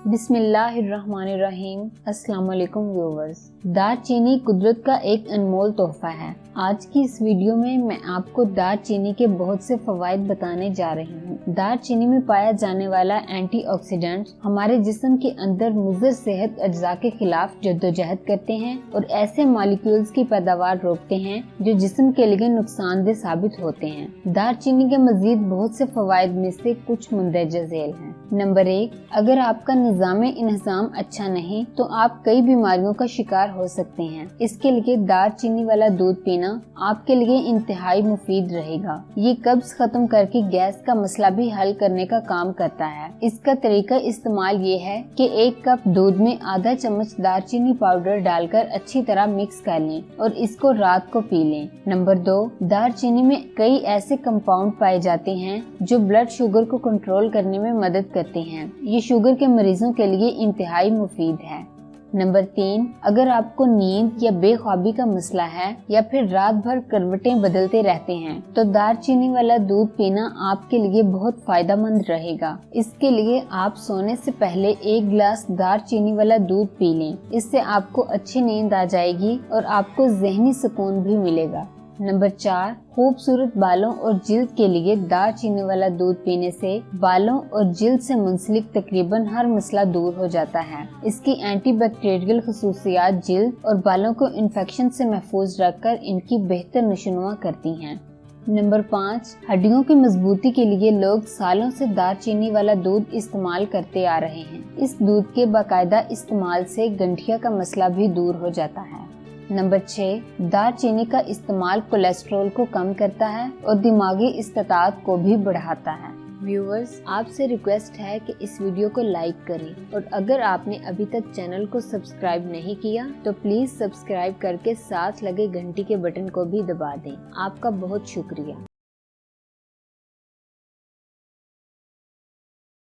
बिस्मिल्लाहिर्रहमानिर्रहीम। अस्सलाम वालेकुम व्यूअर्स। दालचीनी कुदरत का एक अनमोल तोहफा है। आज की इस वीडियो में मैं आपको दालचीनी के बहुत से फवाइद बताने जा रही हूँ। दालचीनी में पाया जाने वाला एंटीऑक्सीडेंट हमारे जिस्म के अंदर मुज़र सेहत अज्जा के खिलाफ जद्दोजहद करते हैं और ऐसे मॉलिक्यूल्स की पैदावार रोकते हैं जो जिस्म के लिए नुकसानदेह साबित होते हैं। दालचीनी के मजीद बहुत से फवाइद में से कुछ मुंदरजा झेल हैं। नंबर 1, अगर आपका निज़ामे इंहज़ाम अच्छा नहीं तो आप कई बीमारियों का शिकार हो सकते हैं। इसके लिए दालचीनी वाला दूध पीना आपके लिए इंतहाई मुफीद रहेगा। ये कब्ज खत्म करके गैस का मसला भी हल करने का काम करता है। इसका तरीका इस्तेमाल ये है कि 1 कप दूध में आधा चम्मच दालचीनी पाउडर डालकर अच्छी तरह मिक्स कर लें और इसको रात को पी लें। नंबर 2, दालचीनी में कई ऐसे कंपाउंड पाए जाते हैं जो ब्लड शुगर को कंट्रोल करने में मदद करते हैं। ये शुगर के मरीजों के लिए इंतहाई मुफीद है। नंबर 3, अगर आपको नींद या बेख्वाबी का मसला है या फिर रात भर करवटें बदलते रहते हैं तो दालचीनी वाला दूध पीना आपके लिए बहुत फायदेमंद रहेगा। इसके लिए आप सोने से पहले 1 गिलास दालचीनी वाला दूध पी लें। इससे आपको अच्छी नींद आ जाएगी और आपको ज़हनी सुकून भी मिलेगा। नंबर 4, खूबसूरत बालों और जिल्द के लिए दालचीनी वाला दूध पीने से बालों और जिल्द से मुंसलिक तकरीबन हर मसला दूर हो जाता है। इसकी एंटीबैक्टीरियल खसूसियात जिल्द और बालों को इन्फेक्शन से महफूज रखकर इनकी बेहतर नशोनुमा करती हैं। नंबर 5, हड्डियों की मजबूती के लिए लोग सालों से दालचीनी वाला दूध इस्तेमाल करते आ रहे हैं। इस दूध के बाकायदा इस्तेमाल से गंठिया का मसला भी दूर हो जाता है। नंबर 6, दालचीनी का इस्तेमाल कोलेस्ट्रॉल को कम करता है और दिमागी इस्तात को भी बढ़ाता है। व्यूअर्स, आपसे रिक्वेस्ट है कि इस वीडियो को लाइक करें और अगर आपने अभी तक चैनल को सब्सक्राइब नहीं किया तो प्लीज सब्सक्राइब करके साथ लगे घंटी के बटन को भी दबा दें। आपका बहुत शुक्रिया।